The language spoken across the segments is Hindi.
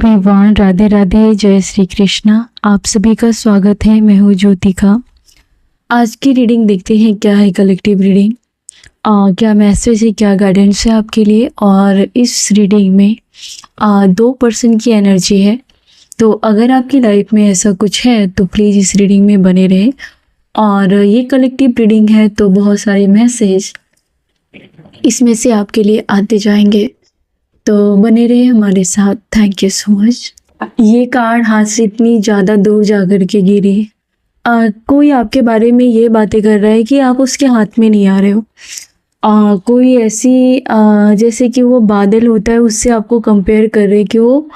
एवरीवन, राधे राधे, जय श्री कृष्णा। आप सभी का स्वागत है। मैं हूँ ज्योतिका। आज की रीडिंग देखते हैं क्या है कलेक्टिव रीडिंग, क्या मैसेज है, क्या गाइडेंस है आपके लिए। और इस रीडिंग में 2% की एनर्जी है, तो अगर आपकी लाइफ में ऐसा कुछ है तो प्लीज़ इस रीडिंग में बने रहें। और ये कलेक्टिव रीडिंग है तो बहुत सारे मैसेज इसमें से आपके लिए आते जाएंगे, तो बने रहे हमारे साथ। Thank you so much. ये कार्ड हाथ से इतनी ज़्यादा दूर जा कर के गिरी। कोई आपके बारे में ये बातें कर रहा है कि आप उसके हाथ में नहीं आ रहे हो। कोई ऐसी जैसे कि वो बादल होता है, उससे आपको कंपेयर कर रहे हैं कि वो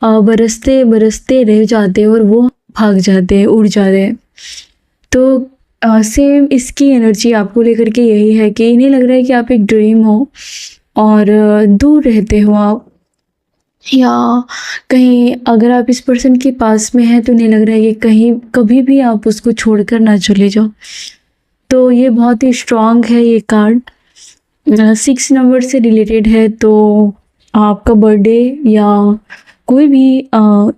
बरसते बरसते रह जाते हैं और वो भाग जाते हैं, उड़ जाते हैं। तो सेम इसकी एनर्जी आपको लेकर के यही है कि इन्हें लग रहा है कि आप एक ड्रीम हो और दूर रहते हो आप, या कहीं अगर आप इस पर्सन के पास में हैं तो नहीं लग रहा है कि कहीं कभी भी आप उसको छोड़कर ना चले जाओ। तो ये बहुत ही स्ट्रॉन्ग है। ये कार्ड 6 नंबर से रिलेटेड है, तो आपका बर्थडे या कोई भी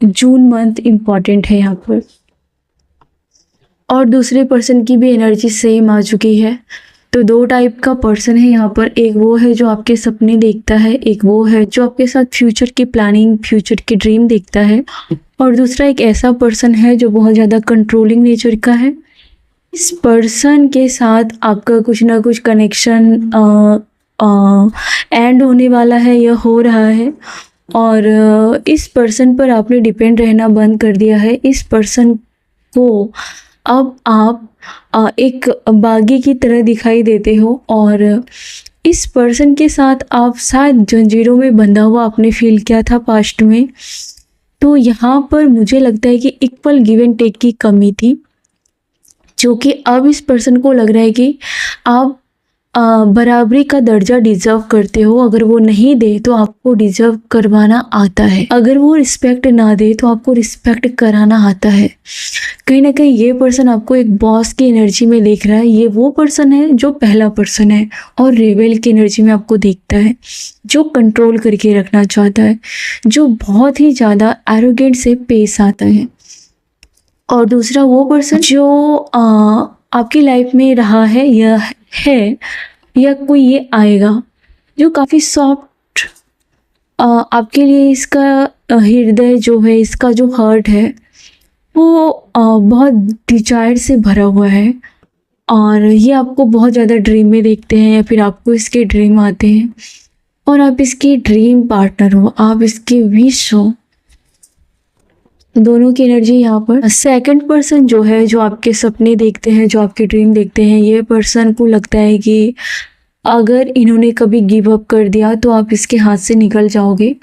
जून मंथ इम्पॉर्टेंट है यहाँ पर। और दूसरे पर्सन की भी एनर्जी सेम आ चुकी है। तो 2 टाइप का पर्सन है यहाँ पर। एक वो है जो आपके सपने देखता है, एक वो है जो आपके साथ फ्यूचर की प्लानिंग, फ्यूचर की ड्रीम देखता है। और दूसरा एक ऐसा पर्सन है जो बहुत ज़्यादा कंट्रोलिंग नेचर का है। इस पर्सन के साथ आपका कुछ ना कुछ कनेक्शन एंड होने वाला है या हो रहा है, और इस पर्सन पर आपने डिपेंड रहना बंद कर दिया है। इस पर्सन को अब आप एक बागी की तरह दिखाई देते हो, और इस पर्सन के साथ आप शायद जंजीरों में बंधा हुआ आपने फील किया था पास्ट में। तो यहाँ पर मुझे लगता है कि इक्वल गिव एंड टेक की कमी थी, जो कि अब इस पर्सन को लग रहा है कि आप बराबरी का दर्जा डिजर्व करते हो। अगर वो नहीं दे तो आपको डिजर्व करवाना आता है, अगर वो रिस्पेक्ट ना दे तो आपको रिस्पेक्ट कराना आता है। कहीं ना कहीं ये पर्सन आपको एक बॉस की एनर्जी में देख रहा है। ये वो पर्सन है जो पहला पर्सन है और रेबेल की एनर्जी में आपको देखता है, जो कंट्रोल करके रखना चाहता है, जो बहुत ही ज़्यादा एरोगेंट से पेश आता है। और दूसरा वो पर्सन जो आपकी लाइफ में रहा है या कोई ये आएगा, जो काफ़ी सॉफ्ट आपके लिए इसका हृदय जो है, इसका जो हार्ट है वो बहुत डिजायर से भरा हुआ है। और ये आपको बहुत ज़्यादा ड्रीम में देखते हैं, या फिर आपको इसके ड्रीम आते हैं और आप इसके ड्रीम पार्टनर हो, आप इसके विश हो। दोनों की एनर्जी यहाँ पर। सेकंड पर्सन जो है, जो आपके सपने देखते हैं, जो आपके ड्रीम देखते हैं, ये पर्सन को लगता है कि अगर इन्होंने कभी गिव अप कर दिया तो आप इसके हाथ से निकल जाओगे।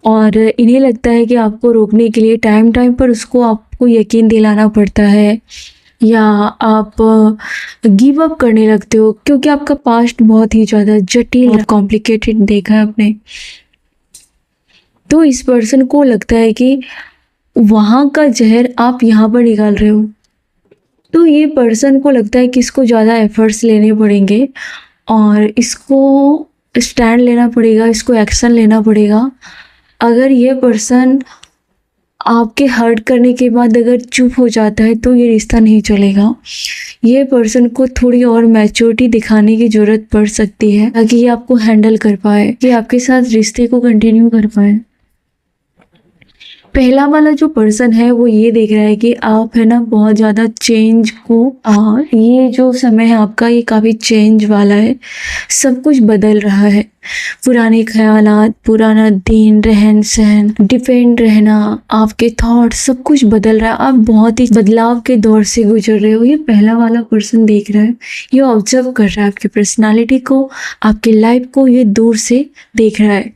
और इन्हें लगता है कि आपको रोकने के लिए टाइम टाइम पर उसको आपको यकीन दिलाना पड़ता है, या आप गिव अप करने लगते हो, क्योंकि आपका पास्ट बहुत ही ज़्यादा जटिल और कॉम्प्लिकेटेड देखा है आपने। तो इस पर्सन को लगता है कि वहाँ का जहर आप यहाँ पर निकाल रहे हो। तो ये पर्सन को लगता है कि इसको ज़्यादा एफर्ट्स लेने पड़ेंगे और इसको स्टैंड लेना पड़ेगा, इसको एक्शन लेना पड़ेगा। अगर ये पर्सन आपके हर्ट करने के बाद अगर चुप हो जाता है तो ये रिश्ता नहीं चलेगा। ये पर्सन को थोड़ी और मैच्योरिटी दिखाने की ज़रूरत पड़ सकती है, ताकि ये आपको हैंडल कर पाए, कि आपके साथ रिश्ते को कंटिन्यू कर पाए। पहला वाला जो पर्सन है वो ये देख रहा है कि आप है ना बहुत ज़्यादा चेंज को, ये जो समय है आपका ये काफ़ी चेंज वाला है। सब कुछ बदल रहा है, पुराने ख्यालात, पुराना दिन, रहन सहन, डिपेंड रहना, आपके थॉट, सब कुछ बदल रहा है। आप बहुत ही बदलाव के दौर से गुजर रहे हो। ये पहला वाला पर्सन देख रहा है, ये ऑब्जर्व कर रहा है आपकी पर्सनालिटी को, आपकी लाइफ को, ये दूर से देख रहा है।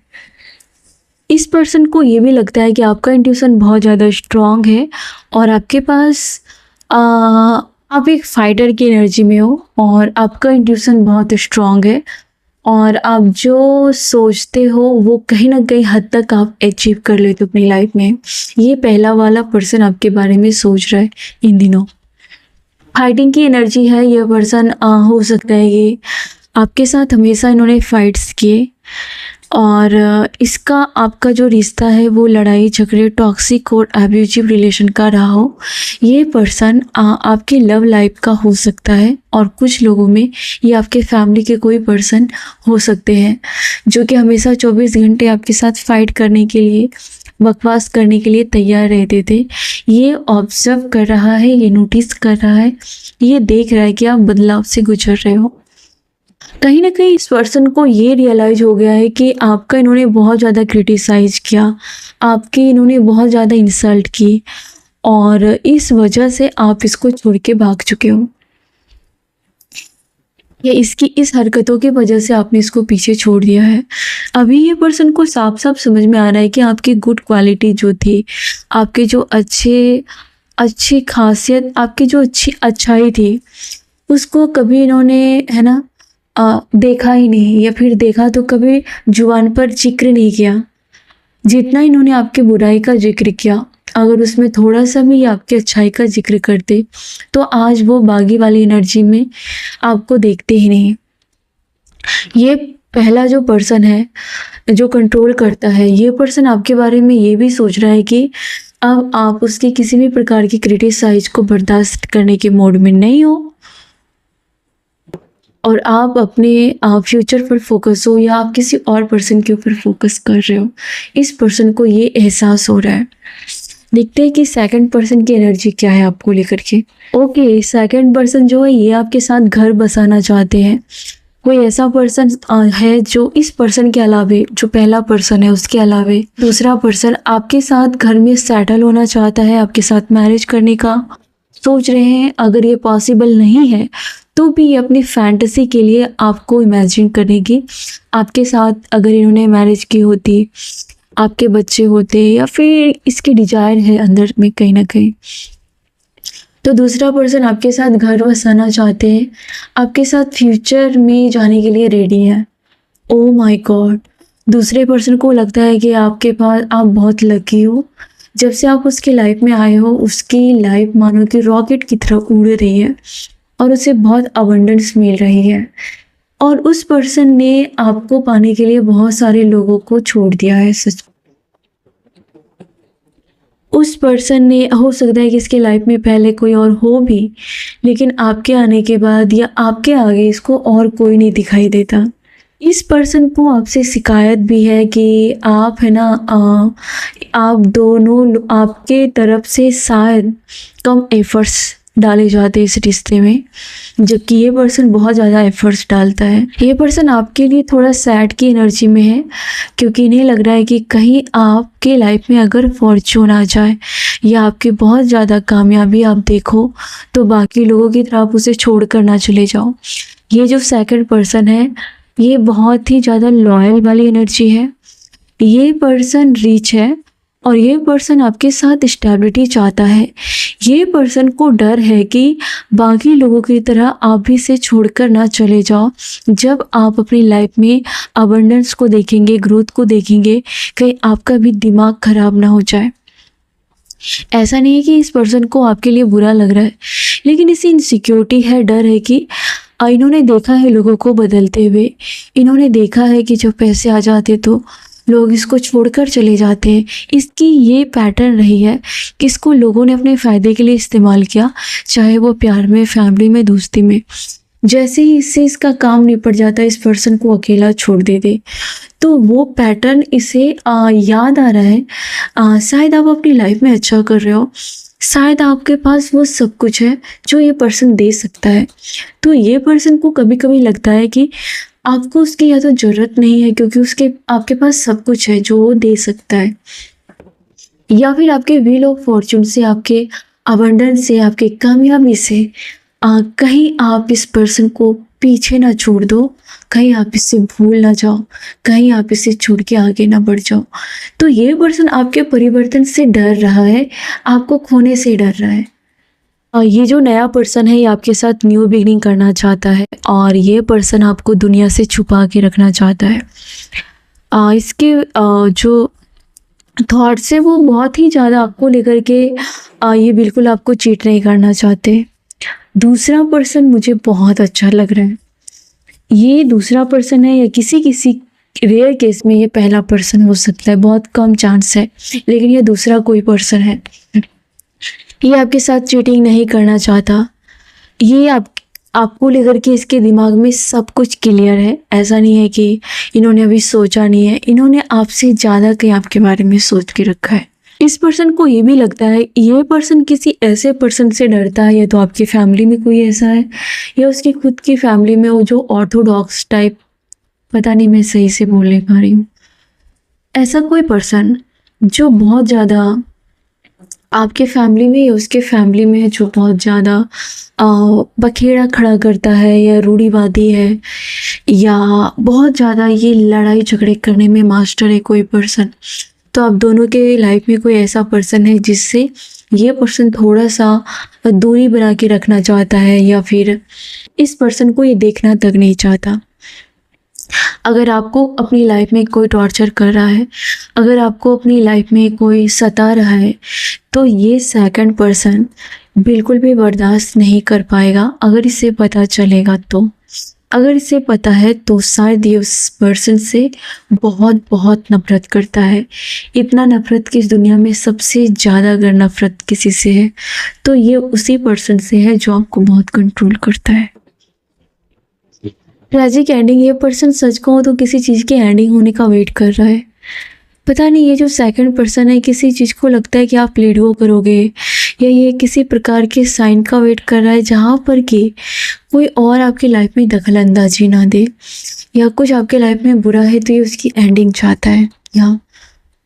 इस पर्सन को ये भी लगता है कि आपका इंट्यूशन बहुत ज़्यादा स्ट्रॉन्ग है, और आपके पास आप एक फाइटर की एनर्जी में हो, और आपका इंट्यूशन बहुत स्ट्रॉन्ग है, और आप जो सोचते हो वो कहीं ना कहीं हद तक आप अचीव कर लेते हो अपनी लाइफ में। ये पहला वाला पर्सन आपके बारे में सोच रहा है इन दिनों। फाइटिंग की एनर्जी है। ये पर्सन हो सकता है कि आपके साथ हमेशा इन्होंने फाइट्स किए, और इसका आपका जो रिश्ता है वो लड़ाई झगड़े टॉक्सिक और एब्यूजिव रिलेशन का रहा हो। ये पर्सन आपकी लव लाइफ का हो सकता है और कुछ लोगों में ये आपके फैमिली के कोई पर्सन हो सकते हैं जो कि हमेशा 24 घंटे आपके साथ फाइट करने के लिए बकवास करने के लिए तैयार रहते थे। ये ऑब्जर्व कर रहा है, ये नोटिस कर रहा है, ये देख रहा है कि आप बदलाव से गुजर रहे हो। कहीं ना कहीं इस पर्सन को ये रियलाइज हो गया है कि आपका इन्होंने बहुत ज़्यादा क्रिटिसाइज किया, आपकी इन्होंने बहुत ज़्यादा इंसल्ट की और इस वजह से आप इसको छोड़ के भाग चुके हो या इसकी इस हरकतों की वजह से आपने इसको पीछे छोड़ दिया है। अभी ये पर्सन को साफ साफ समझ में आ रहा है कि आपकी गुड क्वालिटी जो थी, आपके जो अच्छी खासियत, आपकी जो अच्छाई थी, उसको कभी इन्होंने है ना देखा ही नहीं, या फिर देखा तो कभी जुबान पर जिक्र नहीं किया। जितना इन्होंने आपकी बुराई का जिक्र किया, अगर उसमें थोड़ा सा भी आपकी अच्छाई का जिक्र करते तो आज वो बागी वाली एनर्जी में आपको देखते ही नहीं। ये पहला जो पर्सन है जो कंट्रोल करता है, ये पर्सन आपके बारे में ये भी सोच रहा है कि अब आप उसकी किसी भी प्रकार की क्रिटिसाइज को बर्दाश्त करने के मोड में नहीं हो और आप अपने फ्यूचर पर फोकस हो या आप किसी और पर्सन के ऊपर फोकस कर रहे हो। इस पर्सन को ये एहसास हो रहा है। देखते हैं कि सेकंड पर्सन की एनर्जी क्या है आपको लेकर के। ओके, सेकंड पर्सन जो है ये आपके साथ घर बसाना चाहते हैं। कोई ऐसा पर्सन है जो इस पर्सन के अलावे, जो पहला पर्सन है उसके अलावे दूसरा पर्सन आपके साथ घर में सेटल होना चाहता है, आपके साथ मैरिज करने का सोच रहे हैं। अगर ये पॉसिबल नहीं है तो भी ये अपनी फैंटेसी के लिए आपको इमेजिन करेगी। आपके साथ अगर इन्होंने मैरिज की होती, आपके बच्चे होते, या फिर इसकी डिजायर है अंदर में कहीं ना कहीं, तो दूसरा पर्सन आपके साथ घर बसाना चाहते हैं, आपके साथ फ्यूचर में जाने के लिए रेडी है। ओ माय गॉड, दूसरे पर्सन को लगता है कि आपके पास आप बहुत लकी हो। जब से आप उसकी लाइफ में आए हो, उसकी लाइफ मानो कि रॉकेट की तरह उड़ रही है और उसे बहुत अबंडेंस मिल रही है। और उस पर्सन ने आपको पाने के लिए बहुत सारे लोगों को छोड़ दिया है। सच, उस पर्सन ने, हो सकता है कि इसकी लाइफ में पहले कोई और हो भी, लेकिन आपके आने के बाद या आपके आगे इसको और कोई नहीं दिखाई देता। इस पर्सन को आपसे शिकायत भी है कि आप है ना आप दोनों, आपके तरफ से शायद कम एफर्ट्स डाले जाते हैं इस रिश्ते में, जबकि ये पर्सन बहुत ज़्यादा एफर्ट्स डालता है। ये पर्सन आपके लिए थोड़ा सैड की एनर्जी में है क्योंकि इन्हें लग रहा है कि कहीं आपके लाइफ में अगर फॉर्चून आ जाए या आपकी बहुत ज़्यादा कामयाबी आप देखो तो बाकी लोगों की तरह आप उसे छोड़ कर ना चले जाओ। ये जो सेकंड पर्सन है ये बहुत ही ज़्यादा लॉयल वाली एनर्जी है। ये पर्सन रिच है और ये पर्सन आपके साथ स्टेबिलिटी चाहता है। ये पर्सन को डर है कि बाकी लोगों की तरह आप भी इसे छोड़कर ना चले जाओ। जब आप अपनी लाइफ में अबंडेंस को देखेंगे, ग्रोथ को देखेंगे, कहीं आपका भी दिमाग खराब ना हो जाए। ऐसा नहीं है कि इस पर्सन को आपके लिए बुरा लग रहा है, लेकिन इसे इनसिक्योरिटी है, डर है कि इन्होंने देखा है लोगों को बदलते हुए। इन्होंने देखा है कि जब पैसे आ जाते तो लोग इसको छोड़कर चले जाते हैं। इसकी ये पैटर्न रही है कि इसको लोगों ने अपने फ़ायदे के लिए इस्तेमाल किया, चाहे वो प्यार में, फैमिली में, दोस्ती में। जैसे ही इससे इसका काम निपट जाता है, इस पर्सन को अकेला छोड़ देते, तो वो पैटर्न इसे याद आ रहा है। शायद आप अपनी लाइफ में अच्छा कर रहे हो, शायद आपके पास वो सब कुछ है जो ये पर्सन दे सकता है। तो ये पर्सन को कभी कभी लगता है कि आपको उसकी या तो ज़रूरत नहीं है क्योंकि उसके आपके पास सब कुछ है जो वो दे सकता है, या फिर आपके व्हील ऑफ फॉर्चून से, आपके अबंडेंस से, आपके कामयाबी से कहीं आप इस पर्सन को पीछे ना छोड़ दो, कहीं आप इससे भूल ना जाओ, कहीं आप इसे छोड़ के आगे ना बढ़ जाओ। तो ये पर्सन आपके परिवर्तन से डर रहा है, आपको खोने से डर रहा है। ये जो नया पर्सन है ये आपके साथ न्यू बिगिनिंग करना चाहता है और ये पर्सन आपको दुनिया से छुपा के रखना चाहता है। इसके जो थॉट्स है वो बहुत ही ज़्यादा आपको लेकर के ये बिल्कुल आपको चीट नहीं करना चाहते। दूसरा पर्सन मुझे बहुत अच्छा लग रहा है। ये दूसरा पर्सन है या किसी रेयर केस में ये पहला पर्सन हो सकता है, बहुत कम चांस है, लेकिन ये दूसरा कोई पर्सन है। ये आपके साथ चीटिंग नहीं करना चाहता। ये आपको लेकर के इसके दिमाग में सब कुछ क्लियर है। ऐसा नहीं है कि इन्होंने अभी सोचा नहीं है, इन्होंने आपसे ज़्यादा कहीं आपके बारे में सोच के रखा है। इस पर्सन को ये भी लगता है, ये पर्सन किसी ऐसे पर्सन से डरता है, या तो आपकी फैमिली में कोई ऐसा है, या उसकी खुद की फैमिली में वो जो ऑर्थोडॉक्स टाइप, पता नहीं मैं सही से बोल नहीं पा रही हूँ, ऐसा कोई पर्सन जो बहुत ज़्यादा आपके फैमिली में या उसके फैमिली में है, जो बहुत ज़्यादा बखेड़ा खड़ा करता है, या रूढ़िवादी है, या बहुत ज़्यादा ये लड़ाई झगड़े करने में मास्टर है कोई पर्सन। तो आप दोनों के लाइफ में कोई ऐसा पर्सन है जिससे ये पर्सन थोड़ा सा दूरी बना के रखना चाहता है, या फिर इस पर्सन को ये देखना तक नहीं चाहता। अगर आपको अपनी लाइफ में कोई टॉर्चर कर रहा है, अगर आपको अपनी लाइफ में कोई सता रहा है, तो ये सेकंड पर्सन बिल्कुल भी बर्दाश्त नहीं कर पाएगा। अगर इसे पता चलेगा तो, अगर इसे पता है तो शायद ये उस पर्सन से बहुत बहुत नफरत करता है। इतना नफरत कि इस दुनिया में सबसे ज़्यादा अगर नफरत किसी से है तो ये उसी पर्सन से है जो आपको बहुत कंट्रोल करता है। ट्रैजिक एंडिंग, ये पर्सन सच कहूँ तो किसी चीज़ के एंडिंग होने का वेट कर रहा है। पता नहीं ये जो सेकंड पर्सन है किसी चीज़ को लगता है कि आप लेट गो करोगे, या ये किसी प्रकार के साइन का वेट कर रहा है जहाँ पर कि कोई और आपकी लाइफ में दखल अंदाजी ना दे, या कुछ आपके लाइफ में बुरा है तो ये उसकी एंडिंग चाहता है, या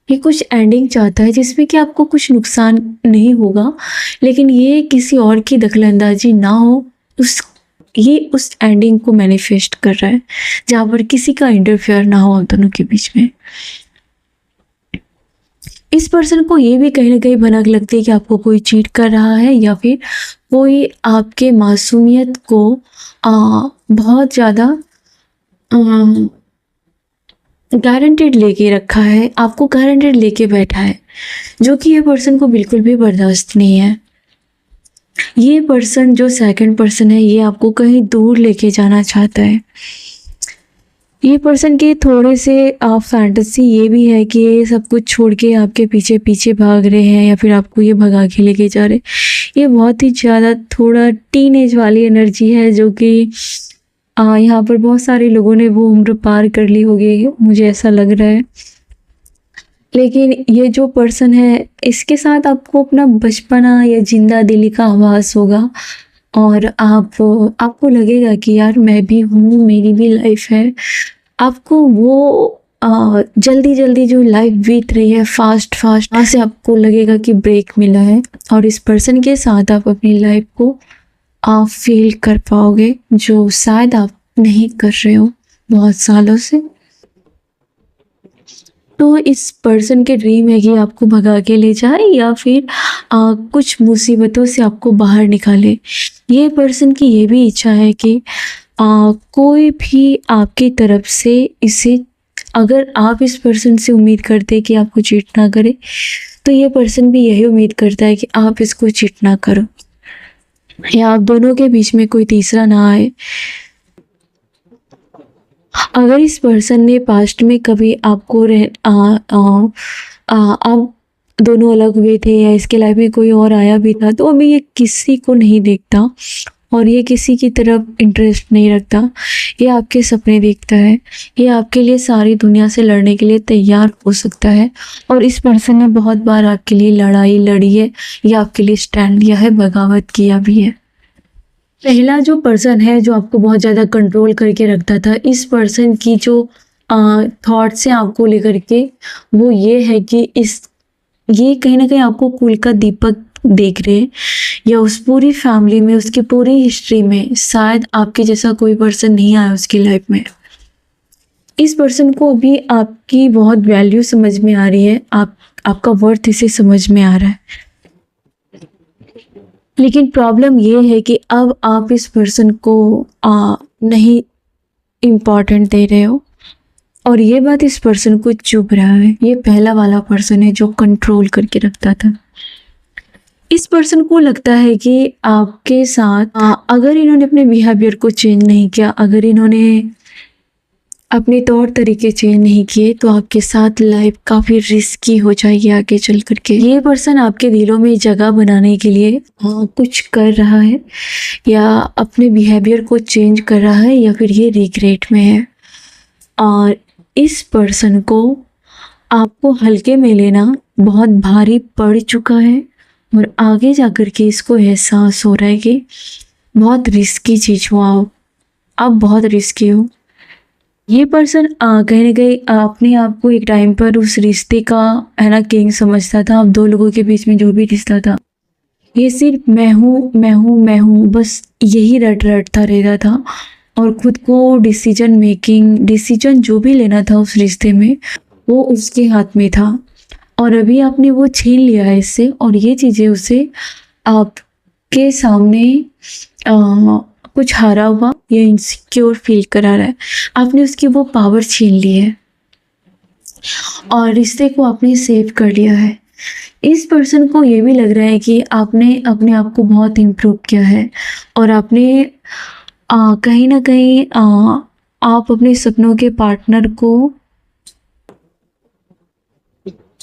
ये कुछ एंडिंग चाहता है जिसमें कि आपको कुछ नुकसान नहीं होगा, लेकिन ये किसी और की दखल अंदाजी ना हो, ये उस एंडिंग को मैनिफेस्ट कर रहा है जहाँ पर किसी का इंटरफेयर ना हो आप दोनों के बीच में। इस पर्सन को ये भी कहीं ना कहीं भनक लगती है कि आपको कोई चीट कर रहा है, या फिर कोई आपके मासूमियत को बहुत ज़्यादा गारंटेड लेके रखा है, आपको गारंटेड लेके बैठा है, जो कि ये पर्सन को बिल्कुल भी बर्दाश्त नहीं है। ये पर्सन जो सेकंड पर्सन है ये आपको कहीं दूर लेके जाना चाहता है। ये पर्सन के थोड़े से फैंटेसी ये भी है कि ये सब कुछ छोड़ के आपके पीछे पीछे भाग रहे हैं, या फिर आपको ये भगा के लेके जा रहे हैं। ये बहुत ही ज़्यादा थोड़ा टीनेज वाली एनर्जी है, जो कि यहाँ पर बहुत सारे लोगों ने वो उम्र पार कर ली होगी, मुझे ऐसा लग रहा है। लेकिन ये जो पर्सन है इसके साथ आपको अपना बचपना या जिंदा दिली का आभास होगा, और आपको लगेगा कि यार मैं भी हूँ, मेरी भी लाइफ है। आपको वो जल्दी जल्दी जो लाइफ बीत रही है फास्ट फास्ट, वहाँ से आपको लगेगा कि ब्रेक मिला है, और इस पर्सन के साथ आप अपनी लाइफ को फील कर पाओगे, जो शायद आप नहीं कर रहे हो बहुत सालों से। तो इस पर्सन के ड्रीम है कि आपको भगा के ले जाए, या फिर कुछ मुसीबतों से आपको बाहर निकाले। ये पर्सन की ये भी इच्छा है कि कोई भी आपकी तरफ से इसे, अगर आप इस पर्सन से उम्मीद करते हैं कि आपको चीट ना करे, तो ये पर्सन भी यही उम्मीद करता है कि आप इसको चीट ना करो, या आप दोनों के बीच में कोई तीसरा ना आए। अगर इस पर्सन ने पास्ट में कभी आपको आप दोनों अलग हुए थे, या इसके लाइफ में कोई और आया भी था, तो अभी ये किसी को नहीं देखता, और ये किसी की तरफ इंटरेस्ट नहीं रखता। ये आपके सपने देखता है, ये आपके लिए सारी दुनिया से लड़ने के लिए तैयार हो सकता है, और इस पर्सन ने बहुत बार आपके लिए लड़ाई लड़ी है, या आपके लिए स्टैंड लिया है, बगावत किया भी है। पहला जो पर्सन है जो आपको बहुत ज़्यादा कंट्रोल करके रखता था, इस पर्सन की जो थॉट्स हैं आपको लेकर के, वो ये है कि ये कहीं ना कहीं आपको कुल का दीपक देख रहे हैं, या उस पूरी फैमिली में, उसकी पूरी हिस्ट्री में शायद आपके जैसा कोई पर्सन नहीं आया उसकी लाइफ में। इस पर्सन को अभी आपकी बहुत वैल्यू समझ में आ रही है, आपका वर्थ इसे समझ में आ रहा है। लेकिन प्रॉब्लम ये है कि अब आप इस पर्सन को नहीं इम्पॉर्टेंट दे रहे हो, और ये बात इस पर्सन को चुभ रहा है। ये पहला वाला पर्सन है जो कंट्रोल करके रखता था। इस पर्सन को लगता है कि आपके साथ अगर इन्होंने अपने बिहेवियर को चेंज नहीं किया, अगर इन्होंने अपने तौर तरीके चेंज नहीं किए तो आपके साथ लाइफ काफ़ी रिस्की हो जाएगी आगे चल करके। ये पर्सन आपके दिलों में जगह बनाने के लिए कुछ कर रहा है या अपने बिहेवियर को चेंज कर रहा है या फिर ये रिग्रेट में है। और इस पर्सन को आपको हल्के में लेना बहुत भारी पड़ चुका है और आगे जाकर के इसको एहसास हो रहा है कि बहुत रिस्की चीज़ हुआ हो, आप बहुत रिस्की हो। ये पर्सन कहीं ना कहीं अपने आप को एक टाइम पर उस रिश्ते का है ना किंग समझता था। आप दो लोगों के बीच में जो भी रिश्ता था ये सिर्फ मैं हूँ मैं हूँ मैं हूँ, बस यही रटता रहता था और खुद को डिसीजन जो भी लेना था उस रिश्ते में वो उसके हाथ में था। और अभी आपने वो छीन लिया है इससे और ये चीज़ें उसे आपके सामने कुछ हारा हुआ या इनसिक्योर फील करा रहा है। आपने उसकी वो पावर छीन ली है और रिश्ते को आपने सेव कर लिया है। इस पर्सन को ये भी लग रहा है कि आपने अपने आप को बहुत इम्प्रूव किया है और आपने कहीं ना कहीं आप अपने सपनों के पार्टनर को,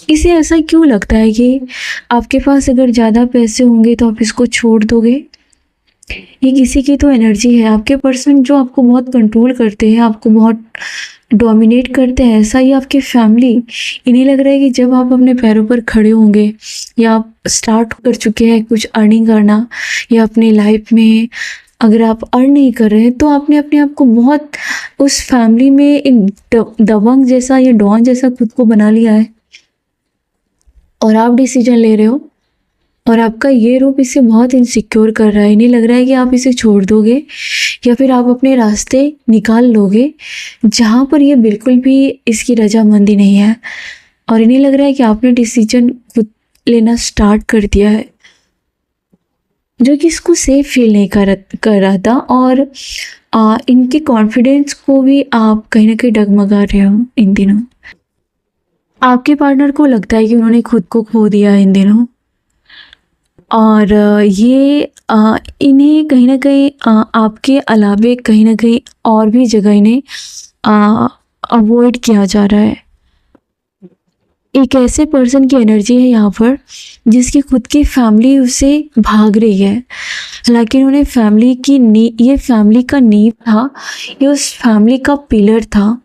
इसे ऐसा क्यों लगता है कि आपके पास अगर ज़्यादा पैसे होंगे तो आप इसको छोड़ दोगे। ये किसी की तो एनर्जी है। आपके पर्सन जो आपको बहुत कंट्रोल करते हैं, आपको बहुत डोमिनेट करते हैं, ऐसा ही आपके फैमिली। इन्हें लग रहा है कि जब आप अपने पैरों पर खड़े होंगे या आप स्टार्ट कर चुके हैं कुछ अर्निंग करना या अपनी लाइफ में अगर आप अर्न नहीं कर रहे हैं तो आपने अपने आप को बहुत उस फैमिली में एक दबंग जैसा या डॉन जैसा खुद को बना लिया है और आप डिसीजन ले रहे हो और आपका ये रूप इसे बहुत इनसिक्योर कर रहा है। इन्हें लग रहा है कि आप इसे छोड़ दोगे या फिर आप अपने रास्ते निकाल लोगे जहाँ पर ये बिल्कुल भी इसकी रजामंदी नहीं है। और इन्हें लग रहा है कि आपने डिसीजन खुद लेना स्टार्ट कर दिया है जो कि इसको सेफ फील नहीं कर रहा था और इनके कॉन्फिडेंस को भी आप कहीं ना कहीं डगमगा रहे हो इन दिनों। आपके पार्टनर को लगता है कि उन्होंने खुद को खो दिया इन दिनों और ये इन्हें कहीं ना कहीं आपके अलावे कहीं ना कहीं और भी जगह इन्हें अवॉइड किया जा रहा है। एक ऐसे पर्सन की एनर्जी है यहाँ पर जिसकी खुद की फैमिली उसे भाग रही है। हालांकि उन्होंने ये फैमिली का नींव था, ये उस फैमिली का पिलर था,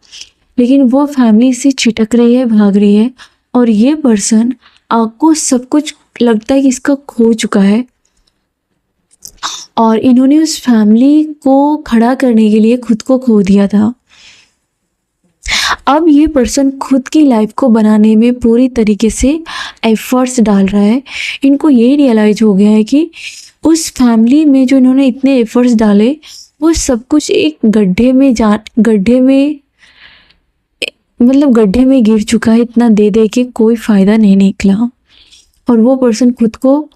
लेकिन वो फैमिली से छिटक रही है, भाग रही है। और ये पर्सन आपको सब कुछ लगता है कि इसका खो चुका है और इन्होंने उस फैमिली को खड़ा करने के लिए खुद को खो दिया था। अब ये पर्सन खुद की लाइफ को बनाने में पूरी तरीके से एफर्ट्स डाल रहा है। इनको ये रियलाइज हो गया है कि उस फैमिली में जो इन्होंने इतने एफर्ट्स डाले वो सब कुछ एक गड्ढे में गिर चुका है। इतना दे दे के कोई फ़ायदा नहीं निकला और वो पर्सन खुद को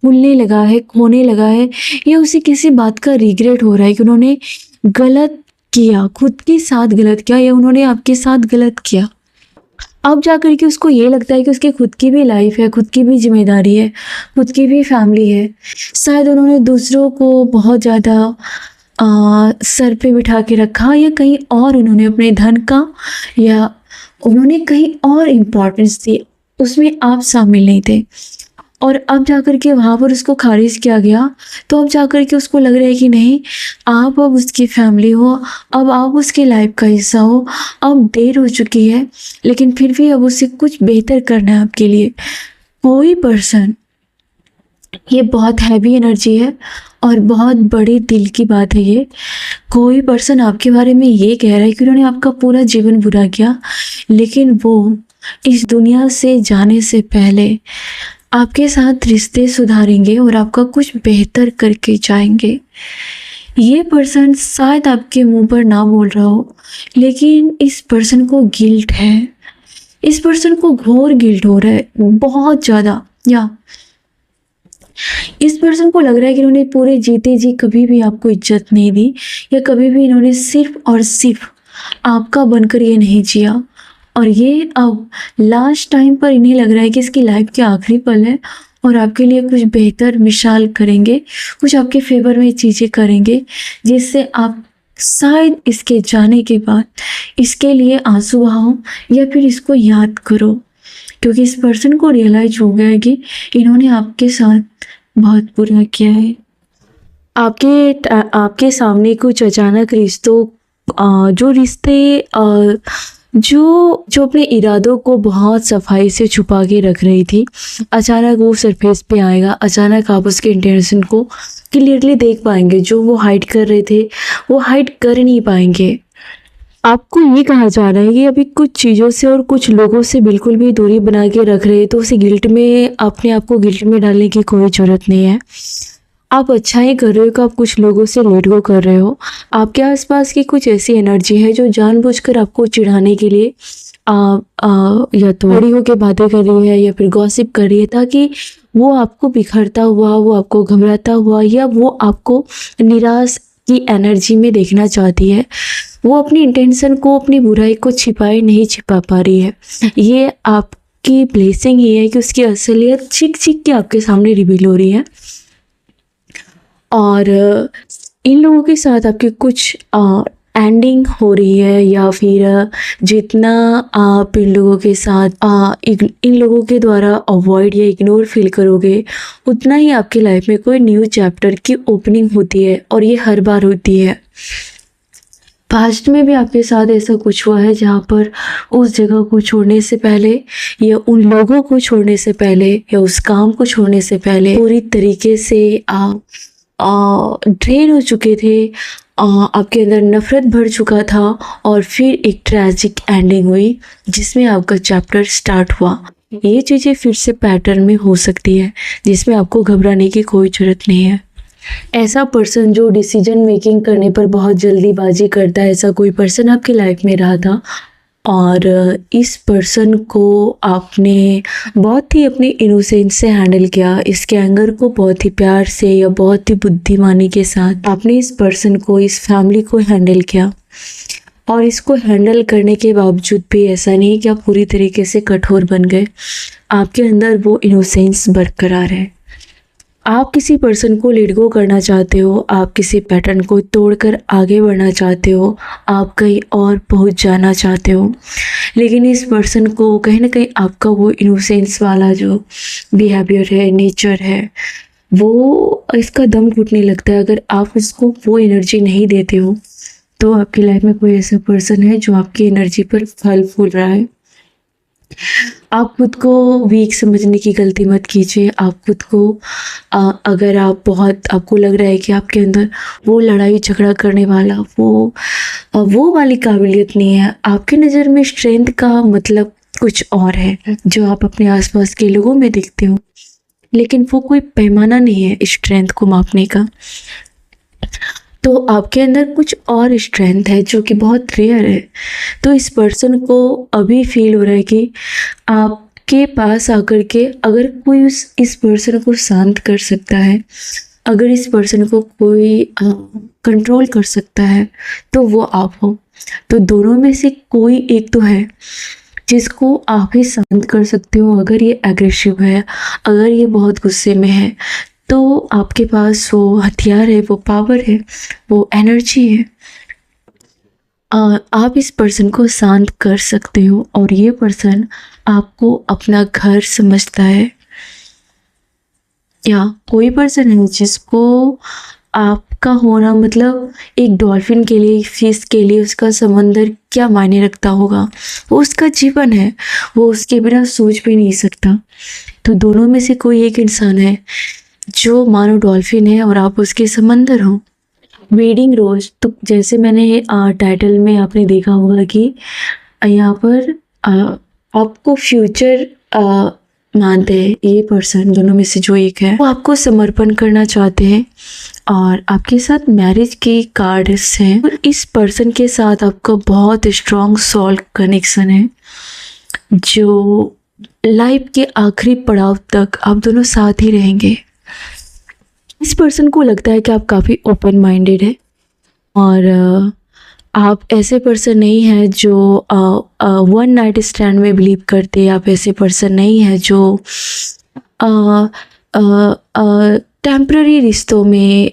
भूलने लगा है, खोने लगा है या उसे किसी बात का रिग्रेट हो रहा है कि उन्होंने गलत किया, खुद के साथ गलत किया या उन्होंने आपके साथ गलत किया। अब जाकर के उसको ये लगता है कि उसकी खुद की भी लाइफ है, खुद की भी जिम्मेदारी है, खुद की भी फैमिली है। शायद उन्होंने दूसरों को बहुत ज़्यादा सर पे बिठा के रखा या कहीं और उन्होंने अपने धन का या उन्होंने कहीं और इम्पोर्टेंस दी, उसमें आप शामिल नहीं थे। और अब जाकर के वहाँ पर उसको खारिज किया गया तो अब जाकर के उसको लग रहा है कि नहीं, आप अब उसकी फैमिली हो, अब आप उसकी लाइफ का हिस्सा हो। अब देर हो चुकी है लेकिन फिर भी अब उसे कुछ बेहतर करना है आपके लिए। कोई पर्सन, ये बहुत हैवी एनर्जी है और बहुत बड़े दिल की बात है ये। कोई पर्सन आपके बारे में ये कह रहा है कि उन्होंने आपका पूरा जीवन बुरा किया लेकिन वो इस दुनिया से जाने से पहले आपके साथ रिश्ते सुधारेंगे और आपका कुछ बेहतर करके जाएंगे। ये पर्सन शायद आपके मुंह पर ना बोल रहा हो लेकिन इस पर्सन को गिल्ट है, इस पर्सन को घोर गिल्ट हो रहा है बहुत ज़्यादा। या इस पर्सन को लग रहा है कि इन्होंने पूरे जीते जी कभी भी आपको इज्जत नहीं दी या कभी भी इन्होंने सिर्फ और सिर्फ आपका बनकर ये नहीं जिया और ये अब लास्ट टाइम पर इन्हें लग रहा है कि इसकी लाइफ के आखिरी पल है और आपके लिए कुछ बेहतर मिसाल करेंगे, कुछ आपके फेवर में चीज़ें करेंगे जिससे आप शायद इसके जाने के बाद इसके लिए आंसू बहाओ या फिर इसको याद करो, क्योंकि इस पर्सन को रियलाइज हो गया है कि इन्होंने आपके साथ बहुत बुरा किया है। आपके सामने कुछ अचानक रिश्तों जो रिश्ते जो अपने इरादों को बहुत सफाई से छुपा के रख रही थी, अचानक वो सरफेस पे आएगा। अचानक आप उसके इंटेंशन को क्लियरली देख पाएंगे। जो वो हाइड कर रहे थे वो हाइड कर नहीं पाएंगे। आपको ये कहा जा रहा है कि अभी कुछ चीज़ों से और कुछ लोगों से बिल्कुल भी दूरी बना के रख रहे हैं, तो उसे गिल्ट में, अपने आप को गिल्ट में डालने की कोई ज़रूरत नहीं है। आप अच्छा ही कर रहे हो कि आप कुछ लोगों से लेट गो कर रहे हो। आपके आसपास की कुछ ऐसी एनर्जी है जो जानबूझकर आपको चिढ़ाने के लिए या तो बड़ी होकर बातें कर रही है या फिर गॉसिप कर रही है, ताकि वो आपको बिखरता हुआ, वो आपको घबराता हुआ, या वो आपको निराश की एनर्जी में देखना चाहती है। वो अपनी इंटेंशन को, अपनी बुराई को नहीं छिपा पा रही है। ये आपकी ब्लेसिंग ही है कि उसकी असलियत छिक छिक के आपके सामने रिवील हो रही है। और इन लोगों के साथ आपकी कुछ एंडिंग हो रही है, या फिर जितना आप इन लोगों के साथ इन लोगों के द्वारा अवॉइड या इग्नोर फील करोगे, उतना ही आपकी लाइफ में कोई न्यू चैप्टर की ओपनिंग होती है, और ये हर बार होती है। पास्ट में भी आपके साथ ऐसा कुछ हुआ है जहाँ पर उस जगह को छोड़ने से पहले, या उन लोगों को छोड़ने से पहले, या उस काम को छोड़ने से पहले पूरी तरीके से आप ड्रेन हो चुके थे, आपके अंदर नफ़रत भर चुका था, और फिर एक ट्रैजिक एंडिंग हुई जिसमें आपका चैप्टर स्टार्ट हुआ। ये चीज़ें फिर से पैटर्न में हो सकती है, जिसमें आपको घबराने की कोई ज़रूरत नहीं है। ऐसा पर्सन जो डिसीजन मेकिंग करने पर बहुत जल्दीबाजी करता है, ऐसा कोई पर्सन आपकी लाइफ में रहा था, और इस पर्सन को आपने बहुत ही अपनी इनोसेंस से हैंडल किया। इसके एंगर को बहुत ही प्यार से या बहुत ही बुद्धिमानी के साथ आपने इस पर्सन को, इस फैमिली को हैंडल किया। और इसको हैंडल करने के बावजूद भी ऐसा नहीं कि आप पूरी तरीके से कठोर बन गए। आपके अंदर वो इनोसेंस बरकरार है। आप किसी पर्सन को लेट गो करना चाहते हो, आप किसी पैटर्न को तोड़कर आगे बढ़ना चाहते हो, आप कहीं और पहुंच जाना चाहते हो, लेकिन इस पर्सन को कहीं ना कहीं आपका वो इनोसेंस वाला जो बिहेवियर है, नेचर है, वो इसका दम घुटने लगता है। अगर आप इसको वो एनर्जी नहीं देते हो, तो आपकी लाइफ में कोई ऐसा पर्सन है जो आपकी एनर्जी पर फल फूल रहा है। आप खुद को वीक समझने की गलती मत कीजिए। आप खुद को अगर आपको लग रहा है कि आपके अंदर वो लड़ाई झगड़ा करने वाला वो वाली काबिलियत नहीं है, आपकी नज़र में स्ट्रेंथ का मतलब कुछ और है जो आप अपने आसपास के लोगों में देखते हो, लेकिन वो कोई पैमाना नहीं है स्ट्रेंथ को मापने का। तो आपके अंदर कुछ और स्ट्रेंथ है जो कि बहुत रेयर है। तो इस पर्सन को अभी फील हो रहा है कि आपके पास आकर के अगर कोई इस पर्सन को शांत कर सकता है, अगर इस पर्सन को कोई कंट्रोल कर सकता है, तो वो आप हो। तो दोनों में से कोई एक तो है जिसको आप ही शांत कर सकते हो। अगर ये एग्रेसिव है, अगर ये बहुत गुस्से में है, तो आपके पास वो हथियार है, वो पावर है, वो एनर्जी है। आप इस पर्सन को शांत कर सकते हो, और ये पर्सन आपको अपना घर समझता है। या कोई पर्सन है जिसको आपका होना, मतलब एक डॉल्फिन के लिए, फिश के लिए उसका समंदर क्या मायने रखता होगा, वो उसका जीवन है, वो उसके बिना सोच भी नहीं सकता। तो दोनों में से कोई एक इंसान है जो मानो डॉल्फिन है और आप उसके समंदर हो। वेडिंग रोज, तो जैसे मैंने टाइटल में आपने देखा होगा कि यहाँ पर आपको फ्यूचर मानते हैं ये पर्सन। दोनों में से जो एक है वो आपको समर्पण करना चाहते हैं, और आपके साथ मैरिज के कार्ड्स हैं। और इस पर्सन के साथ आपका बहुत स्ट्रॉन्ग सोल कनेक्शन है, जो लाइफ के आखिरी पड़ाव तक आप दोनों साथ ही रहेंगे। इस पर्सन को लगता है कि आप काफ़ी ओपन माइंडेड है, और आप ऐसे पर्सन नहीं है जो वन नाइट स्टैंड में बिलीव करते। आप ऐसे पर्सन नहीं है जो टेम्पररी रिश्तों में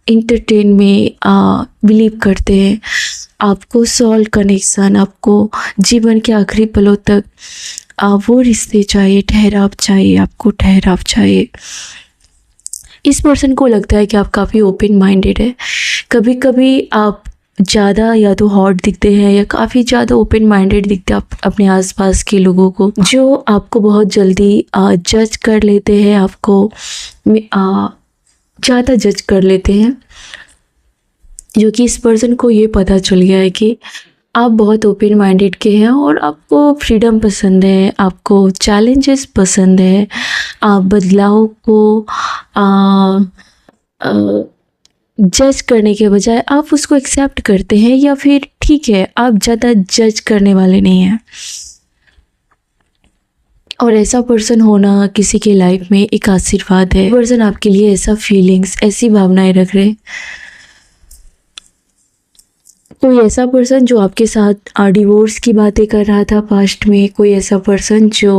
इंटरटेन में बिलीव करते हैं। आपको सॉल्व कनेक्शन, आपको जीवन के आखिरी पलों तक वो रिश्ते चाहिए, ठहराव चाहिए, आपको ठहराव चाहिए। इस पर्सन को लगता है कि आप काफ़ी ओपन माइंडेड है। कभी कभी आप ज़्यादा या तो हॉट दिखते हैं या काफ़ी ज़्यादा ओपन माइंडेड दिखते हैं आप अपने आसपास के लोगों को, जो आपको बहुत जल्दी जज कर लेते हैं, आपको ज़्यादा जज कर लेते हैं। जो कि इस पर्सन को ये पता चल गया है कि आप बहुत ओपन माइंडेड के हैं और आपको फ्रीडम पसंद है, आपको चैलेंजेस पसंद है, आप बदलाव को जज करने के बजाय आप उसको एक्सेप्ट करते हैं, या फिर ठीक है आप ज़्यादा जज करने वाले नहीं हैं। और ऐसा पर्सन होना किसी के लाइफ में एक आशीर्वाद है। पर्सन आपके लिए ऐसा फीलिंग्स, ऐसी भावनाएं रख रहे। कोई ऐसा पर्सन जो आपके साथ डिवोर्स की बातें कर रहा था पास्ट में, कोई ऐसा पर्सन जो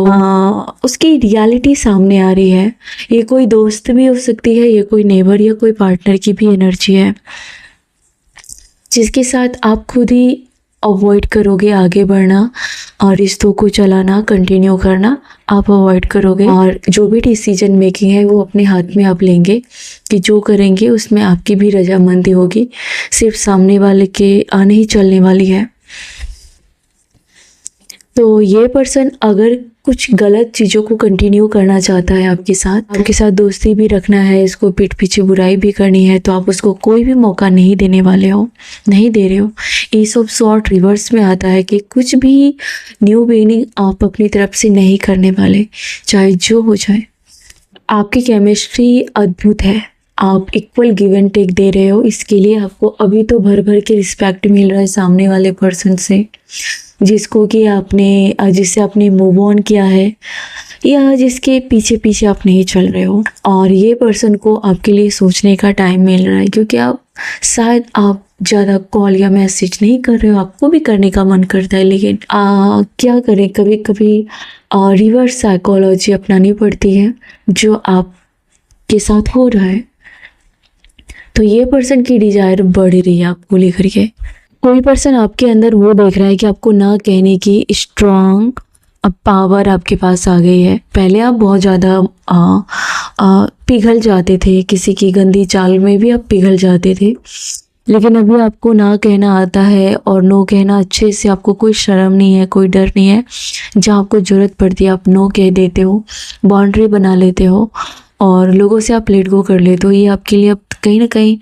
उसकी रियलिटी सामने आ रही है। ये कोई दोस्त भी हो सकती है, ये कोई नेबर या कोई पार्टनर की भी एनर्जी है, जिसके साथ आप खुद ही अवॉइड करोगे आगे बढ़ना और रिश्तों को चलाना, कंटिन्यू करना आप अवॉइड करोगे। और जो भी डिसीजन मेकिंग है वो अपने हाथ में आप लेंगे कि जो करेंगे उसमें आपकी भी रजामंदी होगी, सिर्फ सामने वाले के नहीं चलने वाली है। तो ये पर्सन अगर कुछ गलत चीज़ों को कंटिन्यू करना चाहता है आपके साथ दोस्ती भी रखना है, इसको पीठ पीछे बुराई भी करनी है, तो आप उसको कोई भी मौका नहीं देने वाले हो, नहीं दे रहे हो। एस ऑफ सॉर्ड रिवर्स में आता है कि कुछ भी न्यू बिगिनिंग आप अपनी तरफ से नहीं करने वाले, चाहे जो हो जाए। आपकी केमिस्ट्री अद्भुत है, आप इक्वल गिव एंड टेक दे रहे हो। इसके लिए आपको अभी तो भर भर के रिस्पेक्ट मिल रहा है सामने वाले पर्सन से, जिसको कि जिससे आपने मूव ऑन किया है या जिसके पीछे पीछे आप नहीं चल रहे हो। और ये पर्सन को आपके लिए सोचने का टाइम मिल रहा है, क्योंकि शायद आप ज़्यादा कॉल या मैसेज नहीं कर रहे हो, आपको भी करने का मन करता है, लेकिन क्या करें, कभी कभी रिवर्स साइकोलॉजी अपनानी पड़ती है जो आपके साथ हो रहा है। तो ये पर्सन की डिजायर बढ़ रही है आपको लेकर के। कोई पर्सन आपके अंदर वो देख रहा है कि आपको ना कहने की स्ट्रॉन्ग पावर आपके पास आ गई है। पहले आप बहुत ज़्यादा पिघल जाते थे, किसी की गंदी चाल में भी आप पिघल जाते थे, लेकिन अभी आपको ना कहना आता है और नो कहना अच्छे से, आपको कोई शर्म नहीं है, कोई डर नहीं है। जहाँ आपको ज़रूरत पड़ती है आप नो कह देते हो, बाउंड्री बना लेते हो और लोगों से आप लेट गो कर लेते हो। ये आपके लिए अब कहीं ना कहीं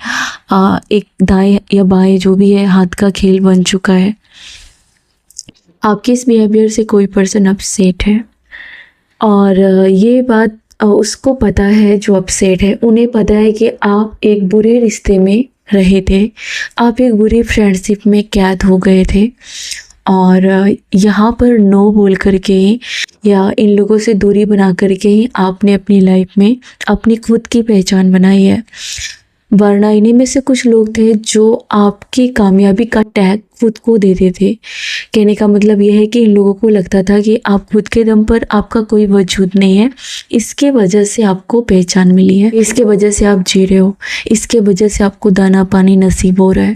एक दाएं या बाएं जो भी है हाथ का खेल बन चुका है। आपके इस बिहेवियर से कोई पर्सन अपसेट है और ये बात उसको पता है, जो अपसेट है उन्हें पता है कि आप एक बुरे रिश्ते में रहे थे, आप एक बुरी फ्रेंडशिप में कैद हो गए थे और यहाँ पर नो बोल करके या इन लोगों से दूरी बना करके ही आपने अपनी लाइफ में अपनी खुद की पहचान बनाई है। वरना इन्हीं में से कुछ लोग थे जो आपकी कामयाबी का टैग खुद को देते थे। कहने का मतलब यह है कि इन लोगों को लगता था कि आप खुद के दम पर आपका कोई वजूद नहीं है, इसके वजह से आपको पहचान मिली है, इसके वजह से आप जी रहे हो, इसके वजह से आपको दाना पानी नसीब हो रहा है।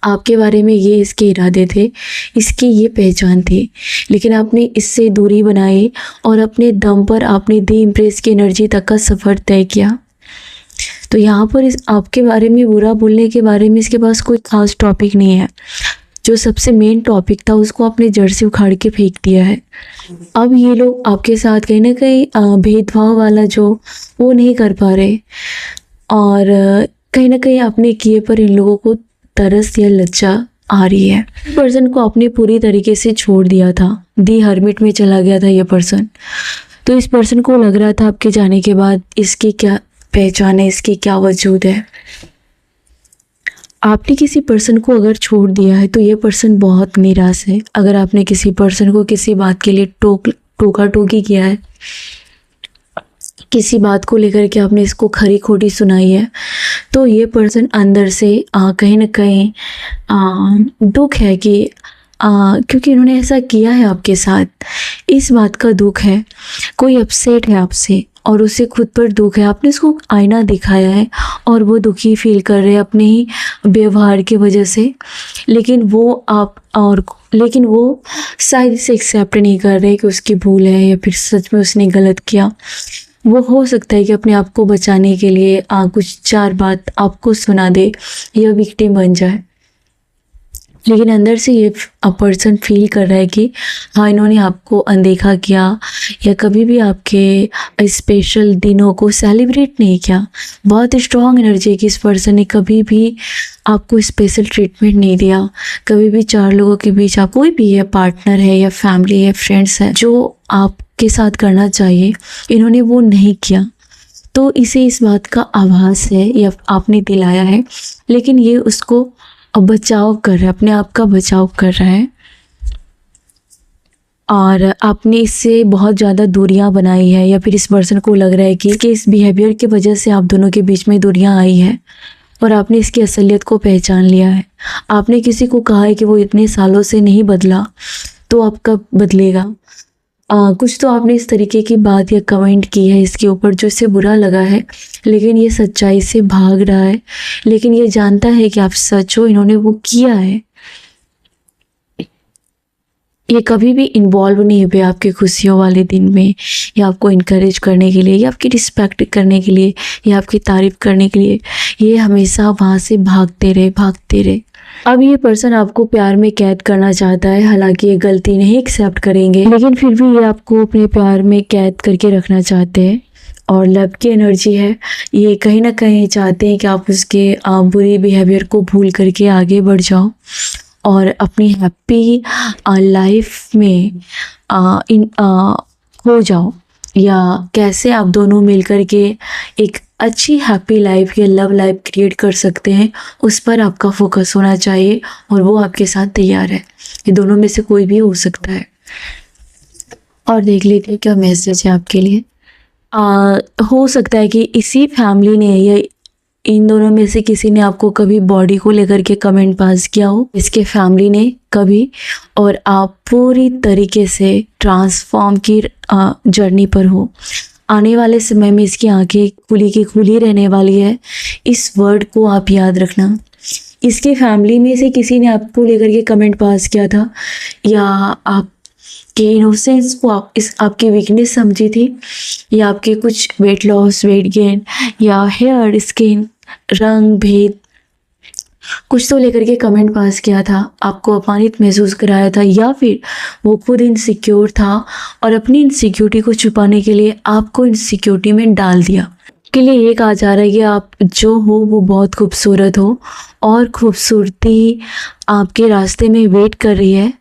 आपके बारे में ये इसके इरादे थे, इसकी ये पहचान थी, लेकिन आपने इससे दूरी बनाई और अपने दम पर आपने दी इम्प्रेस की एनर्जी तक का सफ़र तय किया। तो यहाँ पर इस आपके बारे में बुरा बोलने के बारे में इसके पास कोई खास टॉपिक नहीं है। जो सबसे मेन टॉपिक था उसको आपने जड़ से उखाड़ के फेंक दिया है। अब ये लोग आपके साथ कहीं ना कहीं भेदभाव वाला जो वो नहीं कर पा रहे और कहीं ना कहीं आपने किए पर इन लोगों को तरस या लज्जा आ रही है। पर्सन को आपने पूरी तरीके से छोड़ दिया था, दी हर्मिट में चला गया था ये पर्सन। तो इस पर्सन को लग रहा था आपके जाने के बाद इसकी क्या पहचान है, इसकी क्या वजूद है। आपने किसी पर्सन को अगर छोड़ दिया है तो ये पर्सन बहुत निराश है। अगर आपने किसी पर्सन को किसी बात के लिए टोका टोकी किया है, किसी बात को लेकर के आपने इसको खरी खोटी सुनाई है, तो ये पर्सन अंदर से कहीं ना कहीं दुख है कि क्योंकि इन्होंने ऐसा किया है आपके साथ, इस बात का दुख है। कोई अपसेट है आपसे और उसे खुद पर दुख है। आपने उसको आईना दिखाया है और वो दुखी फील कर रहे हैं अपने ही व्यवहार की वजह से, लेकिन वो शायद इसे एक्सेप्ट नहीं कर रहे कि उसकी भूल है या फिर सच में उसने गलत किया। वो हो सकता है कि अपने आप को बचाने के लिए कुछ 4 बात आपको सुना दे या विक्टिम बन जाए, लेकिन अंदर से ये पर्सन फील कर रहा है कि हाँ, इन्होंने आपको अनदेखा किया या कभी भी आपके स्पेशल दिनों को सेलिब्रेट नहीं किया। बहुत स्ट्रॉन्ग एनर्जी है कि इस पर्सन ने कभी भी आपको स्पेशल ट्रीटमेंट नहीं दिया। कभी भी 4 लोगों के बीच आप कोई भी है, पार्टनर है या फैमिली है, फ्रेंड्स है, जो आपके साथ करना चाहिए इन्होंने वो नहीं किया। तो इसे इस बात का आभास है या आपने दिलाया है, लेकिन ये उसको बचाव कर रहा है, अपने आप का बचाव कर रहा है। और आपने इससे बहुत ज़्यादा दूरियां बनाई है या फिर इस पर्सन को लग रहा है कि इस बिहेवियर की वजह से आप दोनों के बीच में दूरियां आई है और आपने इसकी असलियत को पहचान लिया है। आपने किसी को कहा है कि वो इतने सालों से नहीं बदला तो अब कब बदलेगा। कुछ तो आपने इस तरीके की बात या कमेंट की है इसके ऊपर जो इसे बुरा लगा है, लेकिन ये सच्चाई से भाग रहा है, लेकिन ये जानता है कि आप सच हो, इन्होंने वो किया है। ये कभी भी इन्वॉल्व नहीं हुए आपके खुशियों वाले दिन में या आपको इनकरेज करने के लिए या आपकी रिस्पेक्ट करने के लिए या आपकी तारीफ करने के लिए। ये हमेशा वहाँ से भागते रहे। अब ये पर्सन आपको प्यार में कैद करना चाहता है, हालांकि ये गलती नहीं एक्सेप्ट करेंगे, लेकिन फिर भी ये आपको अपने प्यार में कैद करके रखना चाहते हैं। और लव की एनर्जी है, ये कहीं ना कहीं चाहते हैं कि आप उसके बुरी बिहेवियर को भूल करके आगे बढ़ जाओ और अपनी हैप्पी लाइफ में खो जाओ, या कैसे आप दोनों मिलकर के एक अच्छी हैप्पी लाइफ या लव लाइफ क्रिएट कर सकते हैं, उस पर आपका फोकस होना चाहिए और वो आपके साथ तैयार है। ये दोनों में से कोई भी हो सकता है। और देख लेते हैं क्या मैसेज है आपके लिए। हो सकता है कि इसी फैमिली ने या इन दोनों में से किसी ने आपको कभी बॉडी को लेकर के कमेंट पास किया हो, इसके फैमिली ने कभी, और आप पूरी तरीके से ट्रांसफॉर्म की जर्नी पर हो। आने वाले समय में इसकी आंखें खुली की खुली रहने वाली है। इस वर्ड को आप याद रखना। इसकी फैमिली में से किसी ने आपको लेकर के कमेंट पास किया था या आपके इनोसेंस को आपकी वीकनेस समझी थी, या आपके कुछ वेट लॉस, वेट गेन या हेयर, स्किन, रंग भेद कुछ तो लेकर के कमेंट पास किया था, आपको अपमानित महसूस कराया था, या फिर वो खुद इनसिक्योर था और अपनी इनसिक्योरिटी को छुपाने के लिए आपको इनसिक्योरिटी में डाल दिया। के लिए ये कहा जा रहा है कि आप जो हो वो बहुत खूबसूरत हो और खूबसूरती आपके रास्ते में वेट कर रही है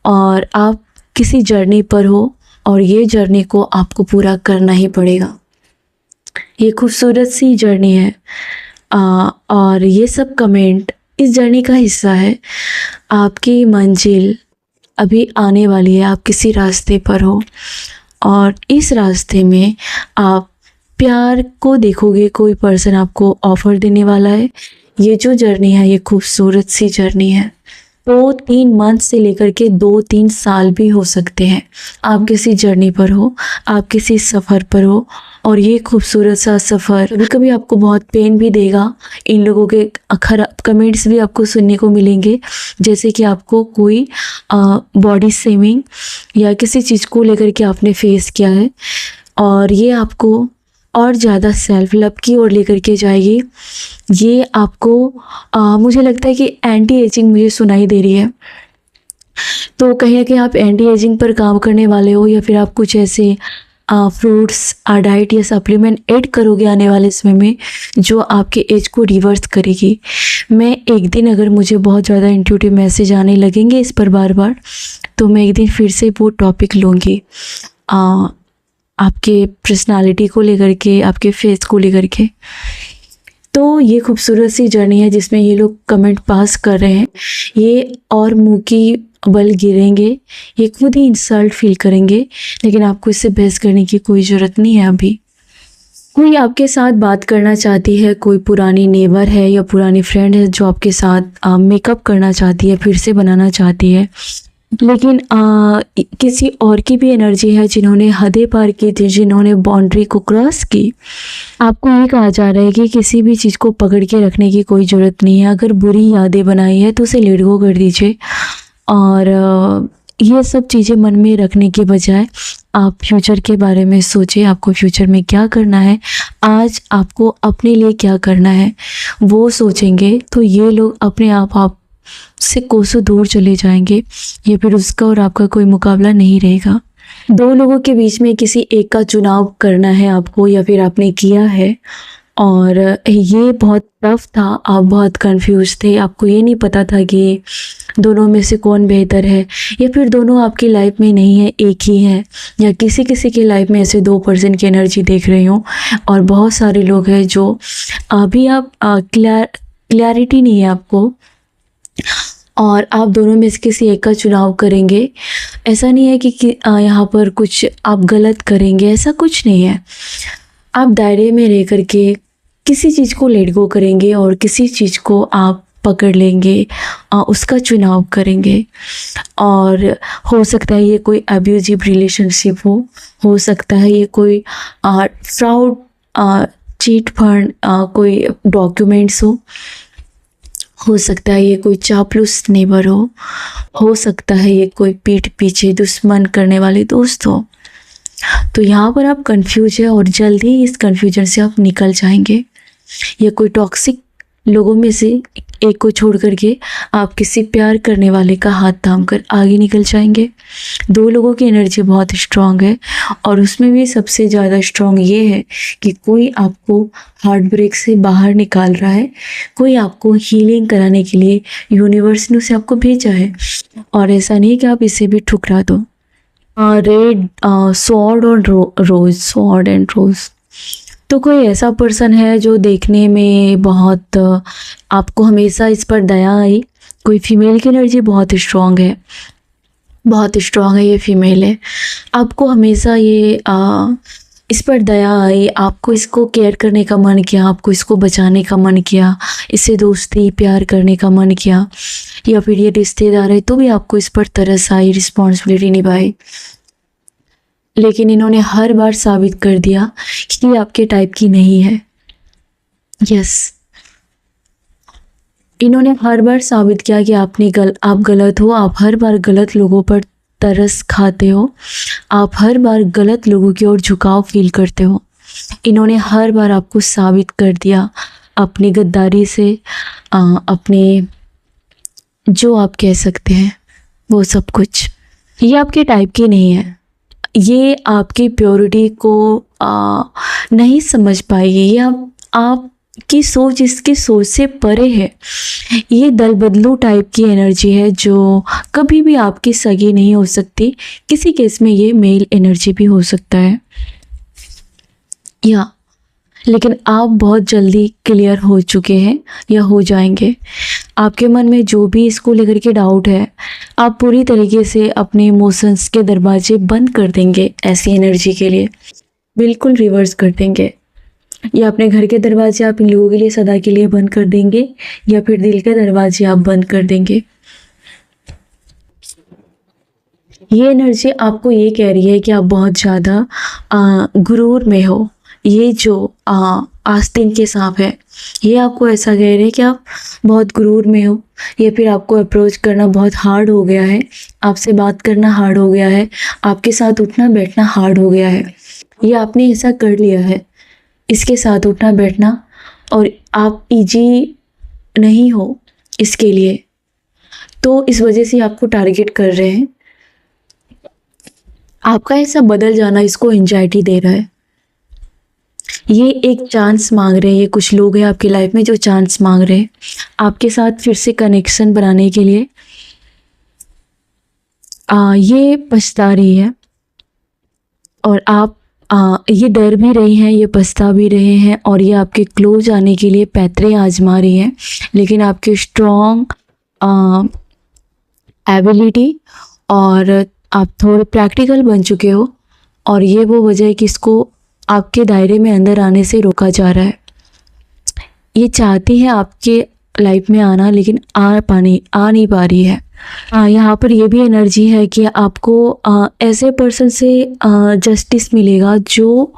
और आप किसी जर्नी पर हो और ये जर्नी को आपको पूरा करना ही पड़ेगा। ये खूबसूरत सी जर्नी है और ये सब कमेंट इस जर्नी का हिस्सा है। आपकी मंजिल अभी आने वाली है। आप किसी रास्ते पर हो और इस रास्ते में आप प्यार को देखोगे, कोई पर्सन आपको ऑफर देने वाला है। ये जो जर्नी है ये खूबसूरत सी जर्नी है। 2-3 मंथ से लेकर के 2-3 साल भी हो सकते हैं। आप किसी जर्नी पर हो, आप किसी सफ़र पर हो और ये खूबसूरत सा सफ़र कभी कभी आपको बहुत पेन भी देगा। इन लोगों के खराब कमेंट्स भी आपको सुनने को मिलेंगे, जैसे कि आपको कोई बॉडी शेमिंग या किसी चीज़ को लेकर के आपने फेस किया है और ये आपको और ज़्यादा सेल्फ लव की ओर लेकर के जाएगी। ये आपको मुझे लगता है कि एंटी एजिंग मुझे सुनाई दे रही है, तो कहीं ना कहीं आप एंटी एजिंग पर काम करने वाले हो या फिर आप कुछ ऐसे फ्रूट्स डाइट या सप्लीमेंट ऐड करोगे आने वाले समय में जो आपके एज को रिवर्स करेगी। मैं एक दिन अगर मुझे बहुत ज़्यादा इंट्यूटिव मैसेज आने लगेंगे इस पर बार बार, तो मैं एक दिन फिर से वो टॉपिक लूँगी आपके पर्सनालिटी को लेकर के, आपके फेस को लेकर के। तो ये खूबसूरत सी जर्नी है जिसमें ये लोग कमेंट पास कर रहे हैं। ये और मुंह की बल गिरेंगे, ये खुद ही इंसल्ट फील करेंगे, लेकिन आपको इससे बहस करने की कोई ज़रूरत नहीं है। अभी कोई आपके साथ बात करना चाहती है, कोई पुरानी नेबर है या पुरानी फ्रेंड है जो आपके साथ मेकअप करना चाहती है, फिर से बनाना चाहती है, लेकिन किसी और की भी एनर्जी है जिन्होंने हदें पार की थी, जिन्होंने बाउंड्री को क्रॉस की। आपको ये कहा जा रहा है कि किसी भी चीज़ को पकड़ के रखने की कोई ज़रूरत नहीं है। अगर बुरी यादें बनाई है तो उसे लेट गो कर दीजिए, और ये सब चीज़ें मन में रखने के बजाय आप फ्यूचर के बारे में सोचिए। आपको फ्यूचर में क्या करना है, आज आपको अपने लिए क्या करना है वो सोचेंगे तो ये लोग अपने आप से कोसों दूर चले जाएंगे, या फिर उसका और आपका कोई मुकाबला नहीं रहेगा। दो लोगों के बीच में किसी एक का चुनाव करना है आपको, या फिर आपने किया है, और ये बहुत टफ था। आप बहुत कंफ्यूज थे, आपको ये नहीं पता था कि दोनों में से कौन बेहतर है, या फिर दोनों आपकी लाइफ में नहीं है, एक ही है, या किसी किसी की लाइफ में ऐसे 2% की एनर्जी देख रही हूँ। और बहुत सारे लोग हैं जो अभी आप क्लैरिटी नहीं है आपको, और आप दोनों में से किसी एक का चुनाव करेंगे। ऐसा नहीं है कि यहाँ पर कुछ आप गलत करेंगे, ऐसा कुछ नहीं है। आप दायरे में रह कर के किसी चीज़ को लेट गो करेंगे और किसी चीज़ को आप पकड़ लेंगे, उसका चुनाव करेंगे। और हो सकता है ये कोई अब्यूजिव रिलेशनशिप हो सकता है ये कोई फ्रॉड, चीट फंड, कोई डॉक्यूमेंट्स हो सकता है ये कोई चापलूस नेबर हो सकता है ये कोई पीठ पीछे दुश्मन करने वाले दोस्त हो। तो यहाँ पर आप कंफ्यूज है, और जल्द ही इस कंफ्यूजन से आप निकल जाएंगे। या कोई टॉक्सिक लोगों में से एक को छोड़ करके आप किसी प्यार करने वाले का हाथ थाम कर आगे निकल जाएंगे। दो लोगों की एनर्जी बहुत स्ट्रांग है, और उसमें भी सबसे ज़्यादा स्ट्रांग ये है कि कोई आपको हार्ट ब्रेक से बाहर निकाल रहा है, कोई आपको हीलिंग कराने के लिए यूनिवर्स ने उसे आपको भेजा है। और ऐसा नहीं कि आप इसे भी ठुकरा दो। रेड स्वॉर्ड और स्वॉर्ड एंड रोज। तो कोई ऐसा पर्सन है जो देखने में बहुत आपको हमेशा इस पर दया आई। कोई फीमेल की एनर्जी बहुत स्ट्रांग है, बहुत स्ट्रांग है, ये फीमेल है। आपको हमेशा ये इस पर दया आई, आपको इसको केयर करने का मन किया, आपको इसको बचाने का मन किया, इससे दोस्ती प्यार करने का मन किया, या फिर ये रिश्तेदार है तो भी आपको इस पर तरस आई, रिस्पॉन्सिबिलिटी निभाई। लेकिन इन्होंने हर बार साबित कर दिया कि ये आपके टाइप की नहीं है। यस, इन्होंने हर बार साबित किया कि आप गलत हो। आप हर बार गलत लोगों पर तरस खाते हो, आप हर बार गलत लोगों की ओर झुकाव फील करते हो। इन्होंने हर बार आपको साबित कर दिया अपनी गद्दारी से, अपने जो आप कह सकते हैं वो सब कुछ। ये आपके टाइप की नहीं है, ये आपकी प्योरिटी को नहीं समझ पाएगी। ये आपकी सोच इसकी सोच से परे है। ये दल बदलू टाइप की एनर्जी है जो कभी भी आपकी सगी नहीं हो सकती। किसी केस में ये मेल एनर्जी भी हो सकता है, या लेकिन आप बहुत जल्दी क्लियर हो चुके हैं या हो जाएंगे। आपके मन में जो भी इसको लेकर के डाउट है, आप पूरी तरीके से अपने इमोशंस के दरवाजे बंद कर देंगे ऐसी एनर्जी के लिए, बिल्कुल रिवर्स कर देंगे। या अपने घर के दरवाजे आप इन लोगों के लिए सदा के लिए बंद कर देंगे, या फिर दिल के दरवाजे आप बंद कर देंगे। ये एनर्जी आपको ये कह रही है कि आप बहुत ज़्यादा गुरूर में हो। ये जो आस्तीन के सांप है, ये आपको ऐसा कह रहे हैं कि आप बहुत गुरूर में हो, या फिर आपको अप्रोच करना बहुत हार्ड हो गया है, आपसे बात करना हार्ड हो गया है, आपके साथ उठना बैठना हार्ड हो गया है। ये आपने ऐसा कर लिया है, इसके साथ उठना बैठना, और आप इजी नहीं हो इसके लिए, तो इस वजह से आपको टारगेट कर रहे हैं। आपका ऐसा बदल जाना इसको एंजाइटी दे रहा है। ये एक चांस मांग रहे हैं। ये कुछ लोग हैं आपकी लाइफ में जो चांस मांग रहे हैं आपके साथ फिर से कनेक्शन बनाने के लिए। ये पछता रही है, और आप ये डर भी रही हैं, ये पछता भी रहे हैं, और ये आपके क्लोज आने के लिए पैतरे आजमा रही हैं। लेकिन आपके स्ट्रॉन्ग एबिलिटी और आप थोड़े प्रैक्टिकल बन चुके हो, और ये वो वजह है कि इसको आपके दायरे में अंदर आने से रोका जा रहा है। ये चाहती है आपके लाइफ में आना, लेकिन आ नहीं पा रही है। यहाँ पर ये भी एनर्जी है कि आपको ऐसे पर्सन से जस्टिस मिलेगा जो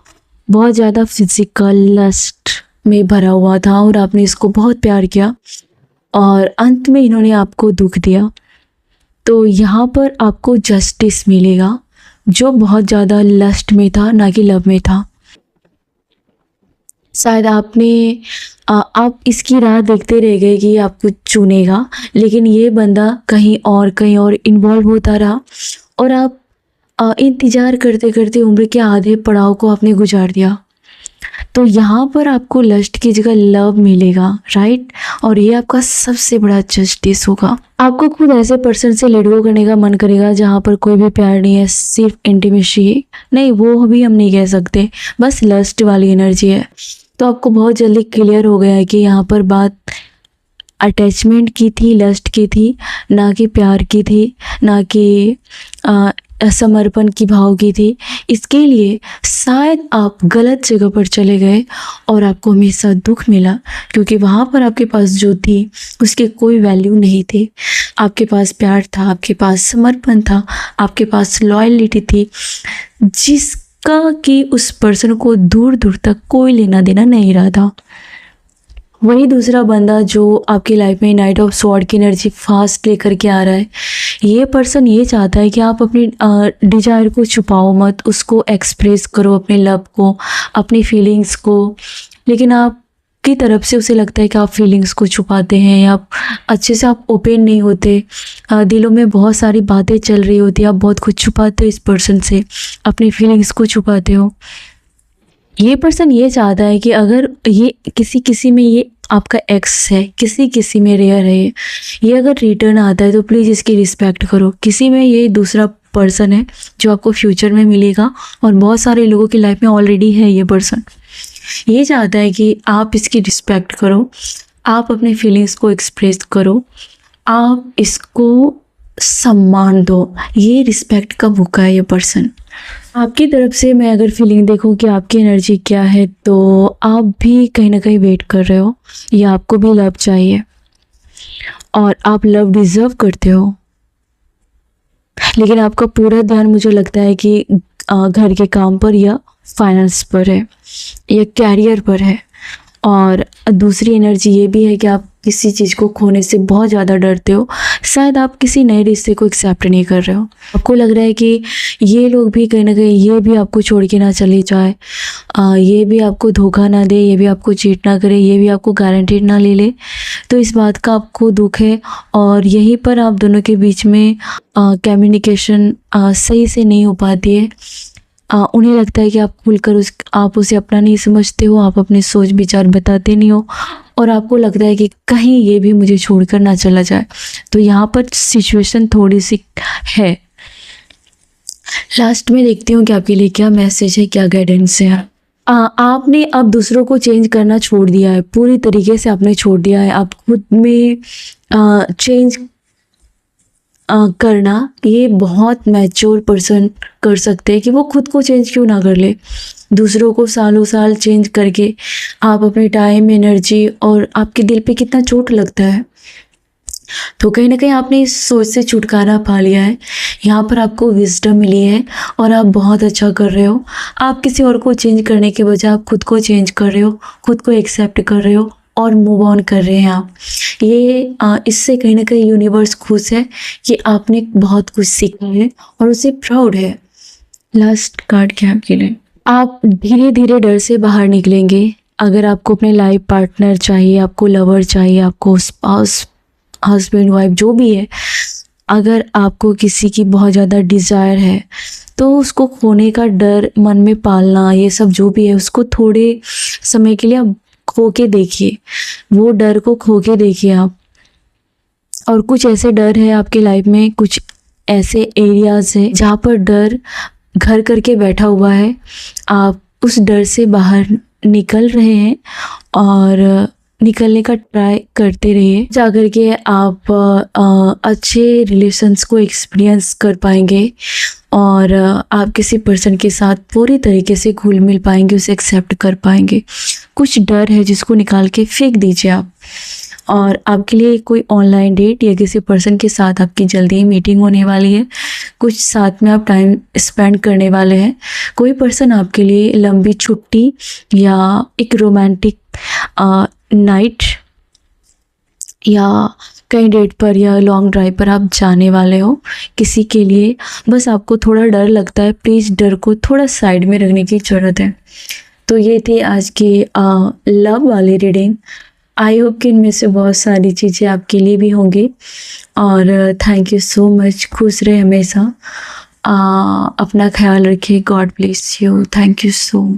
बहुत ज़्यादा फिजिकल लस्ट में भरा हुआ था और आपने इसको बहुत प्यार किया और अंत में इन्होंने आपको दुख दिया। तो यहाँ पर आपको जस्टिस मिलेगा जो बहुत ज़्यादा लस्ट में था, ना कि लव में था। शायद आप इसकी राह देखते रह गए कि आपको चुनेगा, लेकिन ये बंदा कहीं और इन्वॉल्व होता रहा और आप इंतज़ार करते करते उम्र के आधे पड़ाव को आपने गुजार दिया। तो यहाँ पर आपको लस्ट की जगह लव मिलेगा, राइट। और ये आपका सबसे बड़ा जस्टिस होगा। आपको खुद ऐसे पर्सन से लेट गो करने का मन करेगा जहाँ पर कोई भी प्यार नहीं है, सिर्फ इंटीमेसी नहीं, वो भी हम नहीं कह सकते, बस लस्ट वाली एनर्जी है। तो आपको बहुत जल्दी क्लियर हो गया है कि यहाँ पर बात अटैचमेंट की थी, लस्ट की थी, ना कि प्यार की थी, ना कि समर्पण की भाव की थी। इसके लिए शायद आप गलत जगह पर चले गए और आपको हमेशा दुख मिला, क्योंकि वहाँ पर आपके पास जो थी उसकी कोई वैल्यू नहीं थी। आपके पास प्यार था, आपके पास समर्पण था, आपके पास लॉयल्टी थी, जिसका कि उस पर्सन को दूर दूर तक कोई लेना देना नहीं रहा था। वही दूसरा बंदा जो आपकी लाइफ में नाइट ऑफ स्वॉर्ड की एनर्जी फास्ट लेकर के आ रहा है, ये पर्सन ये चाहता है कि आप अपनी डिजायर को छुपाओ मत, उसको एक्सप्रेस करो, अपने लव को, अपनी फीलिंग्स को। लेकिन आपकी तरफ से उसे लगता है कि आप फीलिंग्स को छुपाते हैं, या अच्छे से आप ओपन नहीं होते, दिलों में बहुत सारी बातें चल रही होती है, आप बहुत कुछ छुपाते हो इस पर्सन से, अपनी फीलिंग्स को छुपाते हो। ये पर्सन ये चाहता है कि अगर ये किसी में ये आपका एक्स है, किसी में रेयर है, ये अगर रिटर्न आता है तो प्लीज़ इसकी रिस्पेक्ट करो। किसी में ये दूसरा पर्सन है जो आपको फ्यूचर में मिलेगा और बहुत सारे लोगों की लाइफ में ऑलरेडी है ये पर्सन। ये चाहता है कि आप इसकी रिस्पेक्ट करो, आप अपने फीलिंग्स को एक्सप्रेस करो, आप इसको सम्मान दो। ये रिस्पेक्ट का भूखा है ये पर्सन। आपकी तरफ से मैं अगर फीलिंग देखूं कि आपकी एनर्जी क्या है, तो आप भी कहीं ना कहीं वेट कर रहे हो, या आपको भी लव चाहिए और आप लव डिज़र्व करते हो। लेकिन आपका पूरा ध्यान मुझे लगता है कि घर के काम पर या फाइनेंस पर है या कैरियर पर है। और दूसरी एनर्जी ये भी है कि आप किसी चीज़ को खोने से बहुत ज़्यादा डरते हो। शायद आप किसी नए रिश्ते को एक्सेप्ट नहीं कर रहे हो। आपको लग रहा है कि ये लोग भी कहीं ना कहीं ये भी आपको छोड़ के ना चले जाए, ये भी आपको धोखा ना दे, ये भी आपको चीट ना करे, ये भी आपको गारंटीड ना ले ले। तो इस बात का आपको दुख है और यहीं पर आप दोनों के बीच में कम्युनिकेशन सही से नहीं हो पाती है। उन्हें लगता है कि आप खुलकर आप उसे अपना नहीं समझते हो, आप अपने सोच विचार बताते नहीं हो, और आपको लगता है कि कहीं ये भी मुझे छोड़कर ना चला जाए। तो यहाँ पर सिचुएशन थोड़ी सी है। लास्ट में देखती हूँ कि आपके लिए क्या मैसेज है, क्या गाइडेंस है। आपने अब दूसरों को चेंज करना छोड़ दिया है, पूरी तरीके से आपने छोड़ दिया है। आप खुद में चेंज करना ये बहुत मैच्योर पर्सन कर सकते हैं कि वो खुद को चेंज क्यों ना कर ले। दूसरों को सालों साल चेंज करके आप अपने टाइम, एनर्जी और आपके दिल पे कितना चोट लगता है। तो कहीं ना कहीं आपने इस सोच से छुटकारा पा लिया है। यहाँ पर आपको विजडम मिली है और आप बहुत अच्छा कर रहे हो। आप किसी और को चेंज करने के बजाय आप खुद को चेंज कर रहे हो, खुद को एक्सेप्ट कर रहे हो और मूव ऑन कर रहे हैं आप। ये इससे कहीं ना कहीं यूनिवर्स खुश है कि आपने बहुत कुछ सीखा है और उसे प्राउड है। लास्ट कार्ड क्या है आपके लिए? आप धीरे धीरे डर से बाहर निकलेंगे। अगर आपको अपने लाइफ पार्टनर चाहिए, आपको लवर चाहिए, आपको स्पाउस, हस्बैंड, वाइफ जो भी है, अगर आपको किसी की बहुत ज़्यादा डिज़ायर है तो उसको खोने का डर मन में पालना, ये सब जो भी है, उसको थोड़े समय के लिए आप खो के देखिए, वो डर को खो के देखिए आप। और कुछ ऐसे डर है आपके लाइफ में, कुछ ऐसे एरियाज़ हैं जहाँ पर डर घर करके बैठा हुआ है। आप उस डर से बाहर निकल रहे हैं और निकलने का ट्राई करते रहिए, जाकर के आप अच्छे रिलेशंस को एक्सपीरियंस कर पाएंगे और आप किसी पर्सन के साथ पूरी तरीके से घुल मिल पाएंगे, उसे एक्सेप्ट कर पाएंगे। कुछ डर है जिसको निकाल के फेंक दीजिए आप और आपके लिए कोई ऑनलाइन डेट या किसी पर्सन के साथ आपकी जल्दी ही मीटिंग होने वाली है। कुछ साथ में आप टाइम स्पेंड करने वाले हैं। कोई पर्सन आपके लिए लंबी छुट्टी या एक रोमांटिक नाइट या कहीं डेट पर या लॉन्ग ड्राइव पर आप जाने वाले हो किसी के लिए। बस आपको थोड़ा डर लगता है, प्लीज़ डर को थोड़ा साइड में रखने की ज़रूरत है। तो ये थी आज की लव वाली रीडिंग। आई होप कि इनमें से बहुत सारी चीज़ें आपके लिए भी होंगी। और थैंक यू सो मच। खुश रहे हमेशा। अपना ख्याल रखिए। God bless you. Thank you so much.